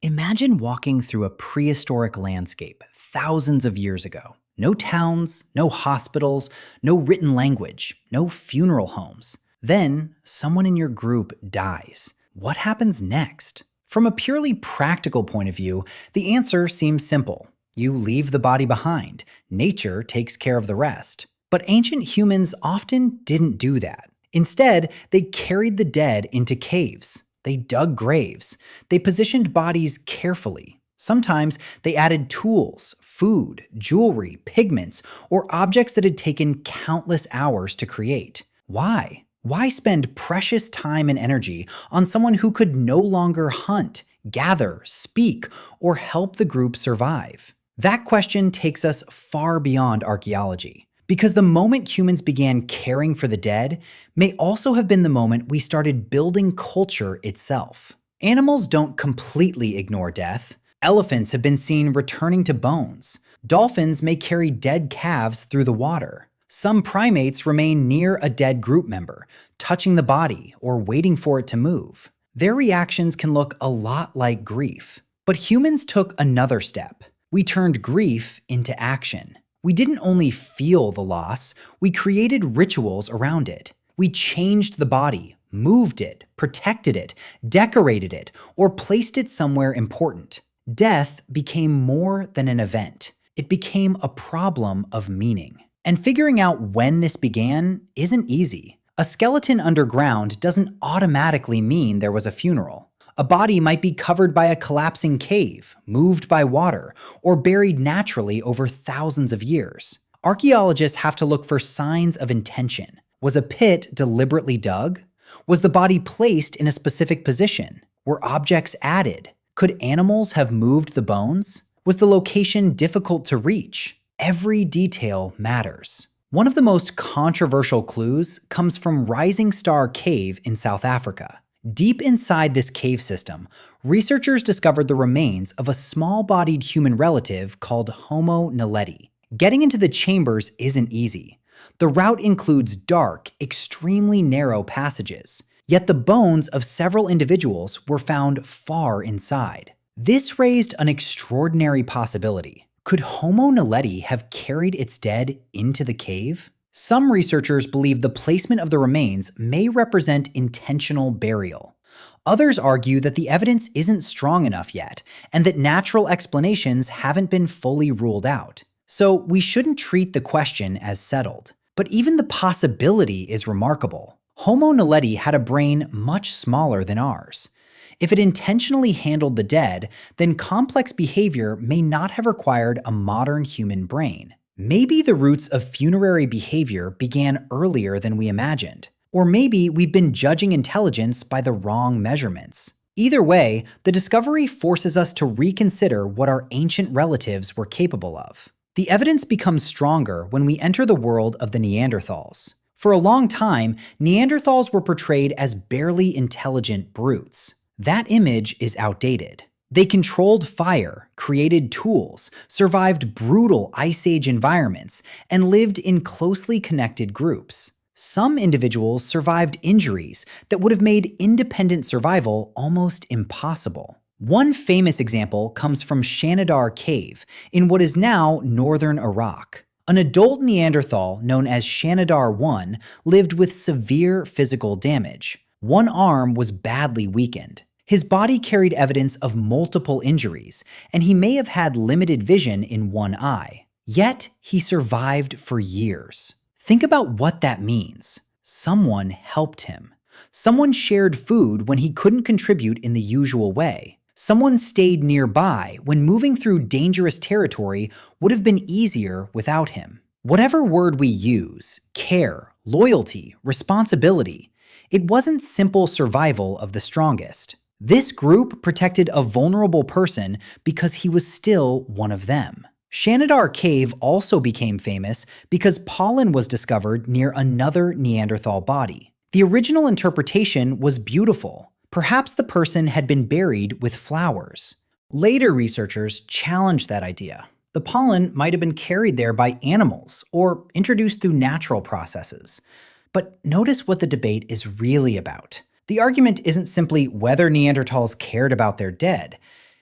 Imagine walking through a prehistoric landscape thousands of years ago. No towns, no hospitals, no written language, no funeral homes. Then, someone in your group dies. What happens next? From a purely practical point of view, the answer seems simple. You leave the body behind. Nature takes care of the rest. But ancient humans often didn't do that. Instead, they carried the dead into caves. They dug graves. They positioned bodies carefully. Sometimes they added tools, food, jewelry, pigments, or objects that had taken countless hours to create. Why? Why spend precious time and energy on someone who could no longer hunt, gather, speak, or help the group survive? That question takes us far beyond archaeology. Because the moment humans began caring for the dead may also have been the moment we started building culture itself. Animals don't completely ignore death. Elephants have been seen returning to bones. Dolphins may carry dead calves through the water. Some primates remain near a dead group member, touching the body or waiting for it to move. Their reactions can look a lot like grief. But humans took another step. We turned grief into action. We didn't only feel the loss, we created rituals around it. We changed the body, moved it, protected it, decorated it, or placed it somewhere important. Death became more than an event. It became a problem of meaning. And figuring out when this began isn't easy. A skeleton underground doesn't automatically mean there was a funeral. A body might be covered by a collapsing cave, moved by water, or buried naturally over thousands of years. Archaeologists have to look for signs of intention. Was a pit deliberately dug? Was the body placed in a specific position? Were objects added? Could animals have moved the bones? Was the location difficult to reach? Every detail matters. One of the most controversial clues comes from Rising Star Cave in South Africa. Deep inside this cave system, researchers discovered the remains of a small-bodied human relative called Homo naledi. Getting into the chambers isn't easy. The route includes dark, extremely narrow passages. Yet the bones of several individuals were found far inside. This raised an extraordinary possibility. Could Homo naledi have carried its dead into the cave? Some researchers believe the placement of the remains may represent intentional burial. Others argue that the evidence isn't strong enough yet, and that natural explanations haven't been fully ruled out. So we shouldn't treat the question as settled. But even the possibility is remarkable. Homo naledi had a brain much smaller than ours. If it intentionally handled the dead, then complex behavior may not have required a modern human brain. Maybe the roots of funerary behavior began earlier than we imagined. Or maybe we've been judging intelligence by the wrong measurements. Either way, the discovery forces us to reconsider what our ancient relatives were capable of. The evidence becomes stronger when we enter the world of the Neanderthals. For a long time, Neanderthals were portrayed as barely intelligent brutes. That image is outdated. They controlled fire, created tools, survived brutal Ice Age environments, and lived in closely connected groups. Some individuals survived injuries that would have made independent survival almost impossible. One famous example comes from Shanidar Cave in what is now northern Iraq. An adult Neanderthal known as Shanidar I lived with severe physical damage. One arm was badly weakened. His body carried evidence of multiple injuries, and he may have had limited vision in one eye. Yet, he survived for years. Think about what that means. Someone helped him. Someone shared food when he couldn't contribute in the usual way. Someone stayed nearby when moving through dangerous territory would have been easier without him. Whatever word we use, care, loyalty, responsibility, it wasn't simple survival of the strongest. This group protected a vulnerable person because he was still one of them. Shanidar Cave also became famous because pollen was discovered near another Neanderthal body. The original interpretation was beautiful. Perhaps the person had been buried with flowers. Later researchers challenged that idea. The pollen might have been carried there by animals or introduced through natural processes. But notice what the debate is really about. The argument isn't simply whether Neanderthals cared about their dead.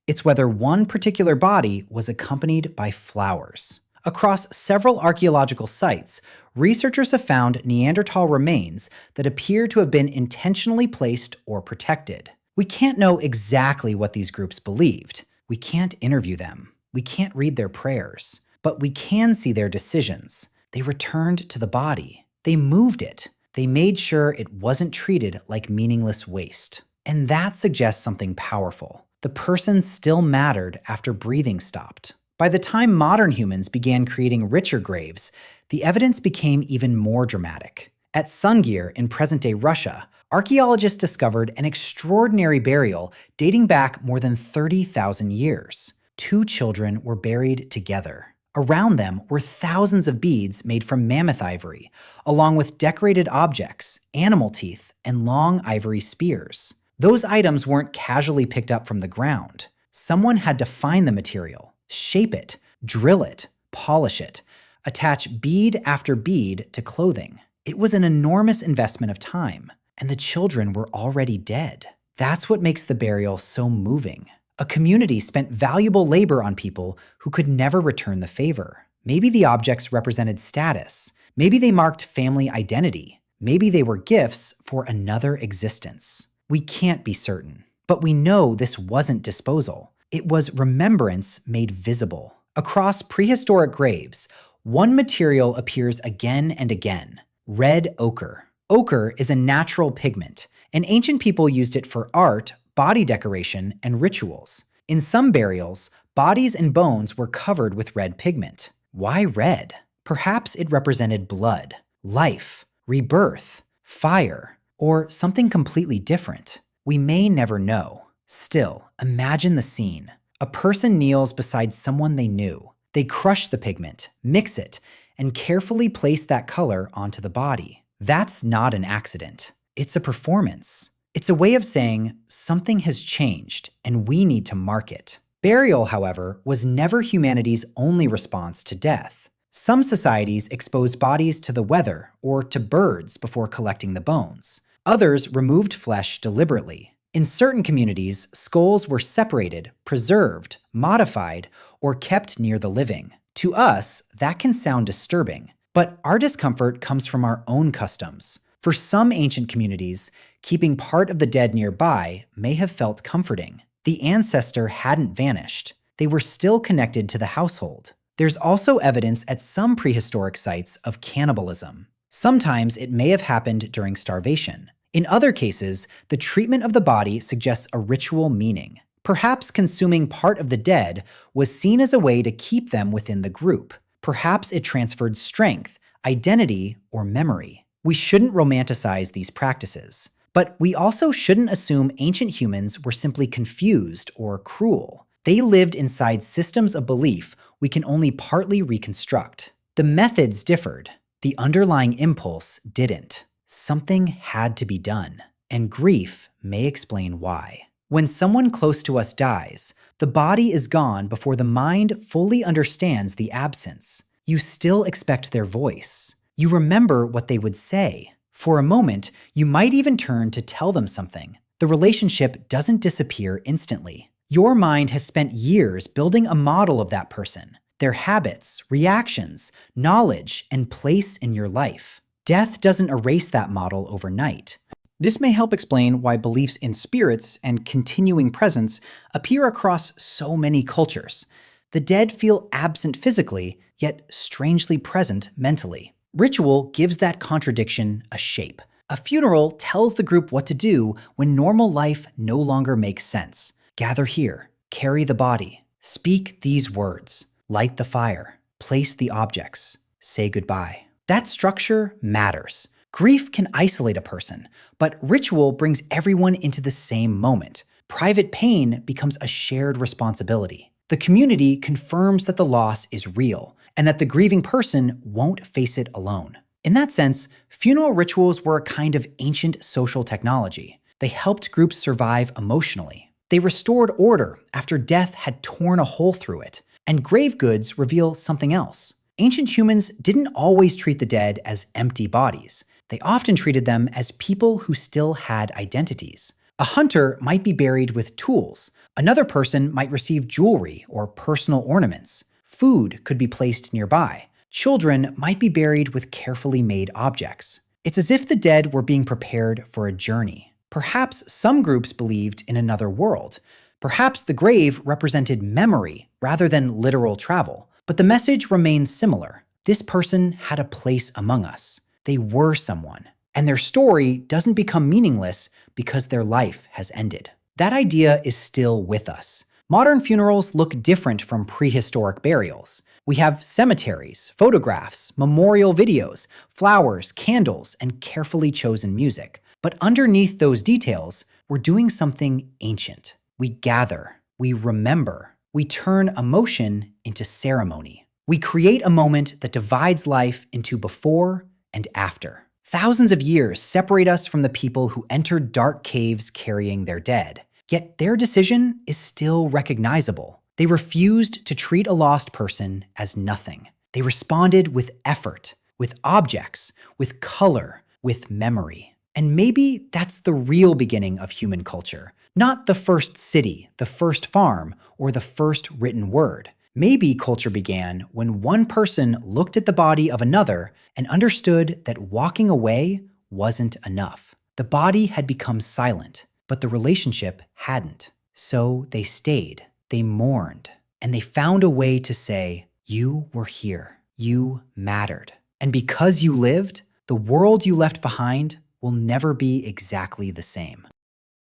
It's whether one particular body was accompanied by flowers. Across several archaeological sites, researchers have found Neanderthal remains that appear to have been intentionally placed or protected. We can't know exactly what these groups believed. We can't interview them. We can't read their prayers. But we can see their decisions. They returned to the body. They moved it. They made sure it wasn't treated like meaningless waste. And that suggests something powerful. The person still mattered after breathing stopped. By the time modern humans began creating richer graves, the evidence became even more dramatic. At Sungir in present-day Russia, archaeologists discovered an extraordinary burial dating back more than 30,000 years. 2 children were buried together. Around them were thousands of beads made from mammoth ivory, along with decorated objects, animal teeth, and long ivory spears. Those items weren't casually picked up from the ground. Someone had to find the material, shape it, drill it, polish it, attach bead after bead to clothing. It was an enormous investment of time, and the children were already dead. That's what makes the burial so moving. A community spent valuable labor on people who could never return the favor. Maybe the objects represented status. Maybe they marked family identity. Maybe they were gifts for another existence. We can't be certain, but we know this wasn't disposal. It was remembrance made visible. Across prehistoric graves, one material appears again and again: red ochre. Ochre is a natural pigment, and ancient people used it for art, body decoration, and rituals. In some burials, bodies and bones were covered with red pigment. Why red? Perhaps it represented blood, life, rebirth, fire, or something completely different. We may never know. Still, imagine the scene. A person kneels beside someone they knew. They crush the pigment, mix it, and carefully place that color onto the body. That's not an accident. It's a performance. It's a way of saying something has changed and we need to mark it. Burial, however, was never humanity's only response to death. Some societies exposed bodies to the weather or to birds before collecting the bones. Others removed flesh deliberately. In certain communities, skulls were separated, preserved, modified, or kept near the living. To us, that can sound disturbing, but our discomfort comes from our own customs. For some ancient communities, keeping part of the dead nearby may have felt comforting. The ancestor hadn't vanished. They were still connected to the household. There's also evidence at some prehistoric sites of cannibalism. Sometimes it may have happened during starvation. In other cases, the treatment of the body suggests a ritual meaning. Perhaps consuming part of the dead was seen as a way to keep them within the group. Perhaps it transferred strength, identity, or memory. We shouldn't romanticize these practices, but we also shouldn't assume ancient humans were simply confused or cruel. They lived inside systems of belief we can only partly reconstruct. The methods differed. The underlying impulse didn't. Something had to be done, and grief may explain why. When someone close to us dies, the body is gone before the mind fully understands the absence. You still expect their voice. You remember what they would say. For a moment, you might even turn to tell them something. The relationship doesn't disappear instantly. Your mind has spent years building a model of that person, their habits, reactions, knowledge, and place in your life. Death doesn't erase that model overnight. This may help explain why beliefs in spirits and continuing presence appear across so many cultures. The dead feel absent physically, yet strangely present mentally. Ritual gives that contradiction a shape. A funeral tells the group what to do when normal life no longer makes sense. Gather here, carry the body, speak these words, light the fire, place the objects, say goodbye. That structure matters. Grief can isolate a person, but ritual brings everyone into the same moment. Private pain becomes a shared responsibility. The community confirms that the loss is real, and that the grieving person won't face it alone. In that sense, funeral rituals were a kind of ancient social technology. They helped groups survive emotionally. They restored order after death had torn a hole through it. And grave goods reveal something else. Ancient humans didn't always treat the dead as empty bodies. They often treated them as people who still had identities. A hunter might be buried with tools. Another person might receive jewelry or personal ornaments. Food could be placed nearby. Children might be buried with carefully made objects. It's as if the dead were being prepared for a journey. Perhaps some groups believed in another world. Perhaps the grave represented memory rather than literal travel. But the message remains similar. This person had a place among us. They were someone. And their story doesn't become meaningless because their life has ended. That idea is still with us. Modern funerals look different from prehistoric burials. We have cemeteries, photographs, memorial videos, flowers, candles, and carefully chosen music. But underneath those details, we're doing something ancient. We gather, we remember, we turn emotion into ceremony. We create a moment that divides life into before and after. Thousands of years separate us from the people who entered dark caves carrying their dead. Yet their decision is still recognizable. They refused to treat a lost person as nothing. They responded with effort, with objects, with color, with memory. And maybe that's the real beginning of human culture. Not the first city, the first farm, or the first written word. Maybe culture began when one person looked at the body of another and understood that walking away wasn't enough. The body had become silent, but the relationship hadn't. So they stayed, they mourned, and they found a way to say, "You were here, you mattered." And because you lived, the world you left behind will never be exactly the same.